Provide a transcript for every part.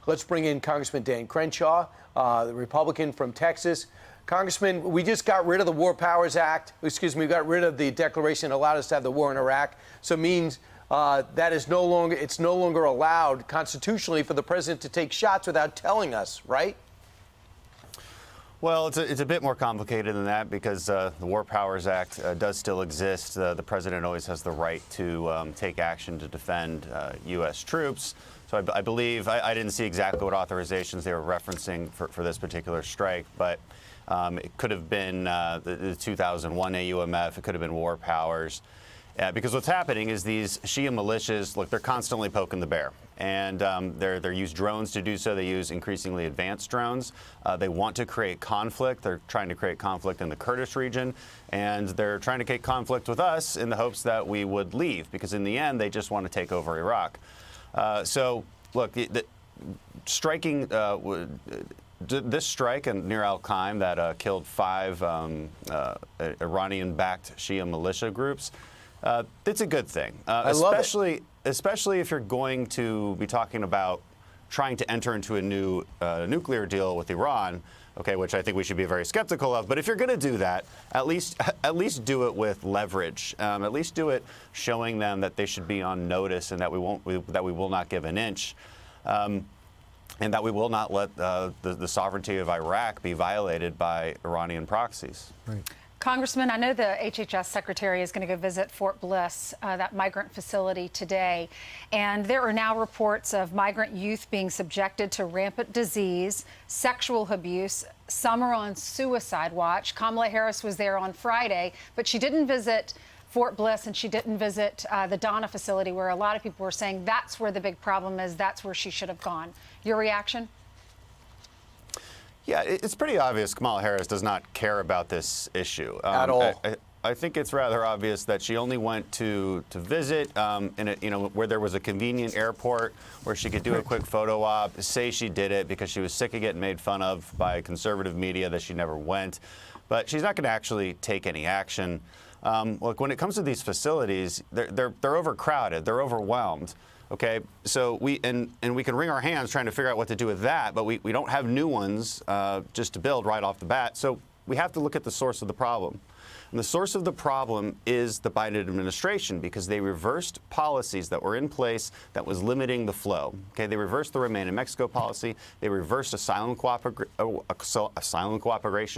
Let's bring in Congressman Dan Crenshaw, the Republican from Texas. Congressman, we just got rid of the War Powers Act. Excuse me, we got rid of the declaration that allowed us to have the war in Iraq. So it means that is no longer allowed constitutionally for the president to take shots without telling us, right? Well, it's a bit more complicated than that because the War Powers Act does still exist. The president always has the right to take action to defend U.S. troops. So I believe, I didn't see exactly what authorizations they were referencing for this particular strike, but it could have been the 2001 AUMF, it could have been war powers. Because what's happening is these Shia militias, look, they're constantly poking the bear. And they use drones to do so. They use increasingly advanced drones. They want to create conflict. They're trying to create conflict in the Kurdish region. And they're trying to create conflict with us in the hopes that we would leave. Because in the end, they just want to take over Iraq. So, look, striking this strike near Al-Qaim that killed 5 Iranian-backed Shia militia groups, it's a good thing, especially if you're going to be talking about trying to enter into a new nuclear deal with Iran, okay, which I think we should be very skeptical of. But if you're going to do that, at least do it with leverage. At least do it showing them that they should be on notice and that we will not give an inch, and that we will not let the sovereignty of Iraq be violated by Iranian proxies. Right. Congressman, I know the HHS Secretary is going to go visit Fort Bliss, that migrant facility, today. And there are now reports of migrant youth being subjected to rampant disease, sexual abuse. Some are on suicide watch. Kamala Harris was there on Friday, but she didn't visit Fort Bliss and she didn't visit the Donna facility, where a lot of people were saying that's where the big problem is. That's where she should have gone. Your reaction? Yeah, it's pretty obvious Kamala Harris does not care about this issue at all. I think it's rather obvious that she only went to visit where there was a convenient airport where she could do a quick photo op, say she did it because she was sick of getting made fun of by conservative media that she never went. But she's not going to actually take any action. Look, when it comes to these facilities, they're overcrowded, they're overwhelmed. Okay, so we can wring our hands trying to figure out what to do with that, but we don't have new ones just to build right off the bat. So we have to look at the source of the problem. And the source of the problem is the Biden administration, because they reversed policies that were in place that was limiting the flow. Okay, they reversed the Remain in Mexico policy. They reversed asylum cooperation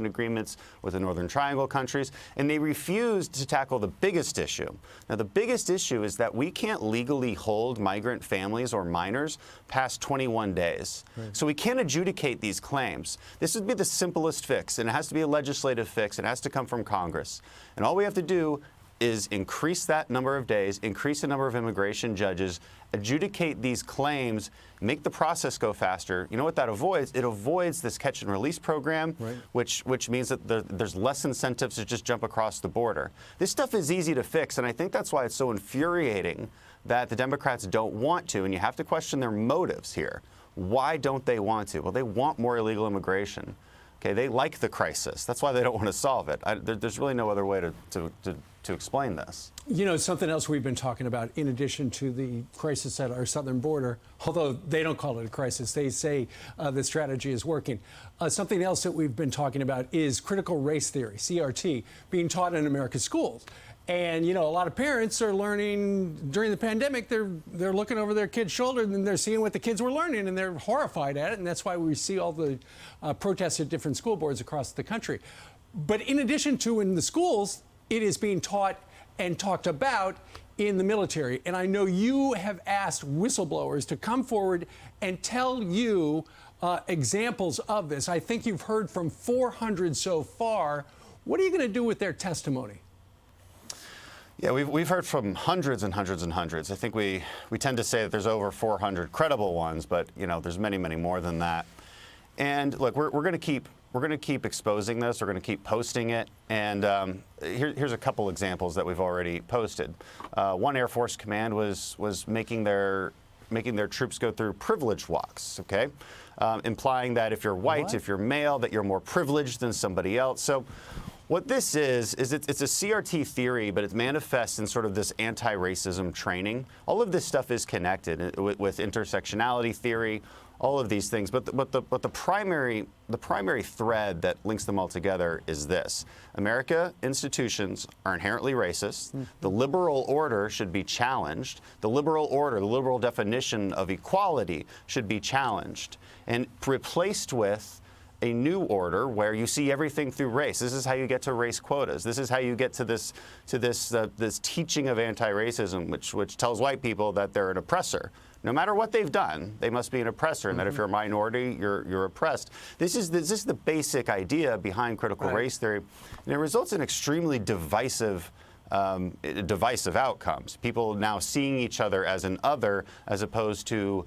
agreements with the Northern Triangle countries, and they refused to tackle the biggest issue. Now, the biggest issue is that we can't legally hold migrant families or minors past 21 days. Right. So we can't adjudicate these claims. This would be the simplest fix, and it has to be a legislative fix. It has to come from Congress. And all we have to do is increase that number of days, increase the number of immigration judges, adjudicate these claims, make the process go faster. You know what that avoids? It avoids this catch and release program, right, which means that there's less incentives to just jump across the border. This stuff is easy to fix, and I think that's why it's so infuriating that the Democrats don't want to, and you have to question their motives here. Why don't they want to? Well, they want more illegal immigration. Okay, they like the crisis. That's why they don't want to solve it. There's really no other way to explain this. You know, something else we've been talking about, in addition to the crisis at our southern border, although they don't call it a crisis, they say the strategy is working. Something else that we've been talking about is critical race theory, CRT, being taught in American schools. And, you know, a lot of parents are learning during the pandemic, they're looking over their kids' shoulder and they're seeing what the kids were learning and they're horrified at it. And that's why we see all the protests at different school boards across the country. But in addition to in the schools, it is being taught and talked about in the military. And I know you have asked whistleblowers to come forward and tell you examples of this. I think you've heard from 400 so far. What are you going to do with their testimony? Yeah, we've heard from hundreds and hundreds and hundreds. I think we tend to say that there's over 400 credible ones, but you know, there's many, many more than that. And look, we're going to keep exposing this. We're going to keep posting it. And here's a couple examples that we've already posted. One Air Force command was making their troops go through privilege walks. Okay, implying that if you're white, if you're male, that you're more privileged than somebody else. So what this is it's a CRT theory, but it manifests in sort of this anti-racism training. All of this stuff is connected with intersectionality theory. all of these things. But the primary thread that links them all together is this: America institutions are inherently racist. The liberal order should be challenged. The liberal order, the liberal definition of equality, should be challenged and replaced with a new order where you see everything through race. This is how you get to race quotas. This is how you get to this teaching of anti-racism, which tells white people that they're an oppressor. No matter what they've done, they must be an oppressor, and that if you're a minority, you're oppressed. This is the basic idea behind critical race theory, and it results in extremely divisive outcomes. People now seeing each other as an other, as opposed to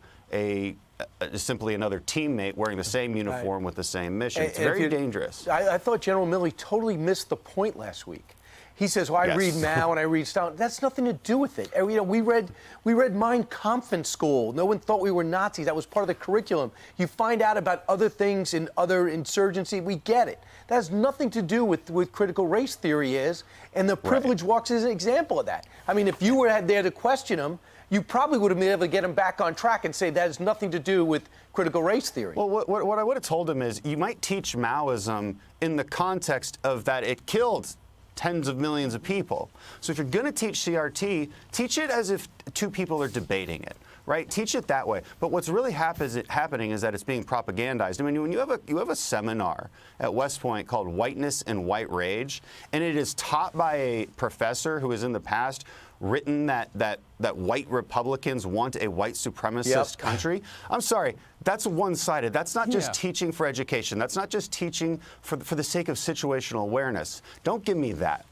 simply another teammate wearing the same uniform with the same mission. It's very dangerous. I thought General Milley totally missed the point last week. He says, well, I read Mao and I read Stalin. That's nothing to do with it. You know, we read Mein Kampf in school. No one thought we were Nazis. That was part of the curriculum. You find out about other things in other insurgency. We get it. That has nothing to do with critical race theory and the privilege walks as an example of that. I mean, if you were there to question him, you probably would have been able to get him back on track and say that has nothing to do with critical race theory. Well, what I would have told him is you might teach Maoism in the context of that it killed tens of millions of people. So if you're going to teach CRT, teach it as if two people are debating it, right? Teach it that way. But what's really happening is that it's being propagandized. I mean, when you have a seminar at West Point called Whiteness and White Rage, and it is taught by a professor who has in the past written that white Republicans want a white supremacist country. I'm sorry, that's one-sided. That's not just teaching for education. That's not just teaching for the sake of situational awareness. Don't give me that.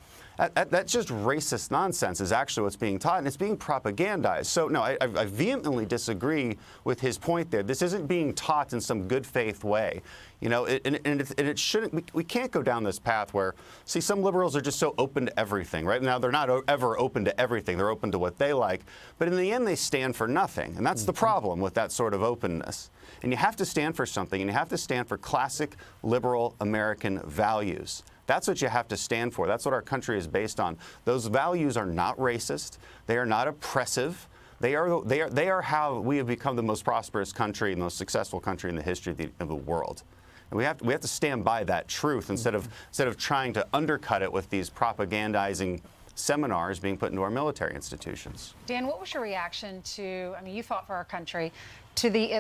That's just racist nonsense is actually what's being taught, and it's being propagandized. So, no, I vehemently disagree with his point there. This isn't being taught in some good faith way. You know, and it shouldn't. We can't go down this path where, see, some liberals are just so open to everything. Right now, they're not ever open to everything. They're open to what they like. But in the end, they stand for nothing. And that's the problem with that sort of openness. And you have to stand for something, and you have to stand for classic liberal American values. That's what you have to stand for. That's what our country is based on. Those values are not racist. They are not oppressive. They are how we have become the most prosperous country, the most successful country in the history of the world. And we have to stand by that truth instead of trying to undercut it with these propagandizing seminars being put into our military institutions. Dan, what was your reaction to, I mean, you fought for our country, to the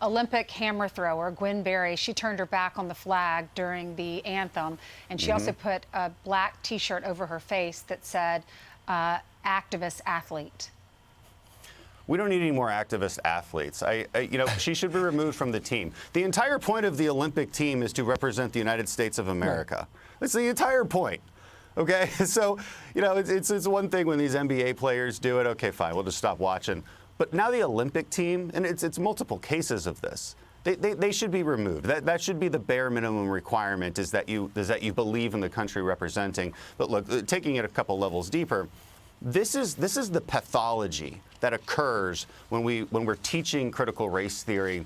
Olympic hammer thrower, Gwen Berry? She turned her back on the flag during the anthem, and she also put a black T-shirt over her face that said, activist athlete. We don't need any more activist athletes. You know, she should be removed from the team. The entire point of the Olympic team is to represent the United States of America. That's the entire point. Okay, so, you know, it's one thing when these NBA players do it. Okay, fine, we'll just stop watching. But now the Olympic team, and it's multiple cases of this, they should be removed. That should be the bare minimum requirement, is that you believe in the country representing. But look, taking it a couple levels deeper, this is the pathology that occurs when we're teaching critical race theory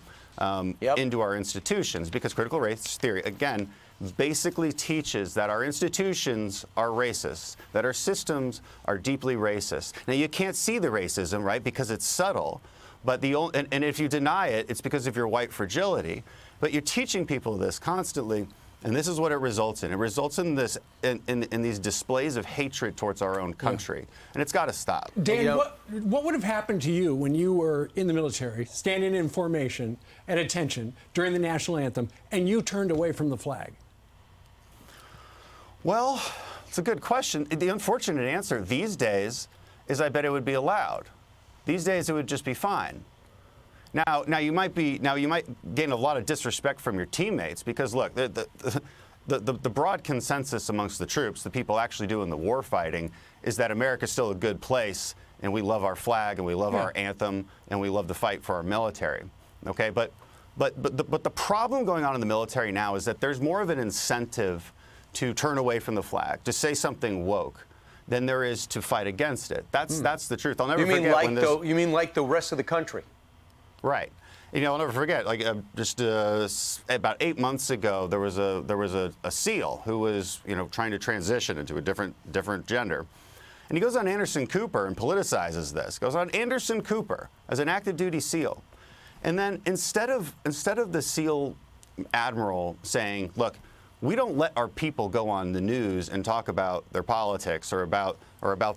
into our institutions, because critical race theory, again, basically teaches that our institutions are racist, that our systems are deeply racist. Now, you can't see the racism, right, because it's subtle, but and if you deny it, it's because of your white fragility. But you're teaching people this constantly, and this is what it results in. It results in this in these displays of hatred towards our own country, and it's got to stop. Dan, what would have happened to you when you were in the military, standing in formation at attention during the national anthem, and you turned away from the flag? Well, it's a good question. The unfortunate answer these days is I bet it would be allowed. These days it would just be fine. Now you might gain a lot of disrespect from your teammates, because look, the broad consensus amongst the troops, the people actually doing the war fighting, is that America's still a good place, and we love our flag, and we love our anthem, and we love the fight for our military. Okay, but the problem going on in the military now is that there's more of an incentive to turn away from the flag, to say something woke, than there is to fight against it. That's the truth. I'll never forget when this. You mean like the rest of the country? Right. You know, I'll never forget. Like just about 8 months ago, there was a SEAL who was, you know, trying to transition into a different gender, and he goes on Anderson Cooper and politicizes this. Goes on Anderson Cooper as an active duty SEAL, And then instead of the SEAL admiral saying, look, we don't let our people go on the news and talk about their politics or about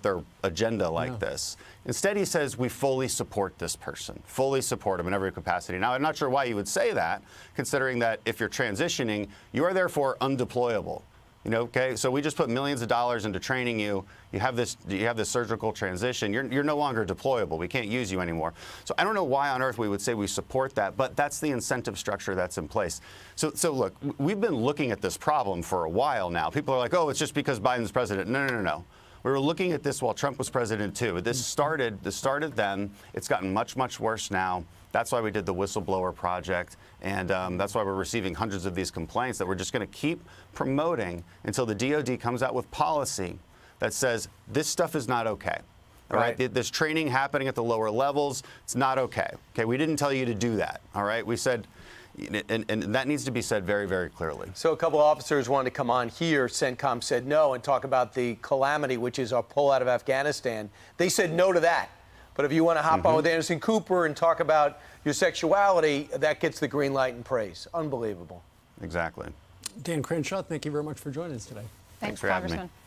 their agenda like this. Instead, he says, we fully support this person, fully support him in every capacity. Now, I'm not sure why you would say that, considering that if you're transitioning, you are therefore undeployable. You know, okay, so we just put millions of dollars into training you. You have this surgical transition. You're no longer deployable. We can't use you anymore. So I don't know why on earth we would say we support that, but that's the incentive structure that's in place. So look, we've been looking at this problem for a while now. People are like, oh, it's just because Biden's president. No. We were looking at this while Trump was president too. This started then. It's gotten much, much worse now. That's why we did the whistleblower project, and that's why we're receiving hundreds of these complaints that we're just going to keep promoting until the DOD comes out with policy that says this stuff is not okay. All right? There's training happening at the lower levels. It's not okay. Okay, we didn't tell you to do that. All right, we said, and that needs to be said very, very clearly. So a couple of officers wanted to come on here. CENTCOM said no and talk about the calamity, which is our pull out of Afghanistan. They said no to that. But if you want to hop on with Anderson Cooper and talk about your sexuality, that gets the green light and praise. Unbelievable. Exactly. Dan Crenshaw, thank you very much for joining us today. Thanks, for having me. Congressman.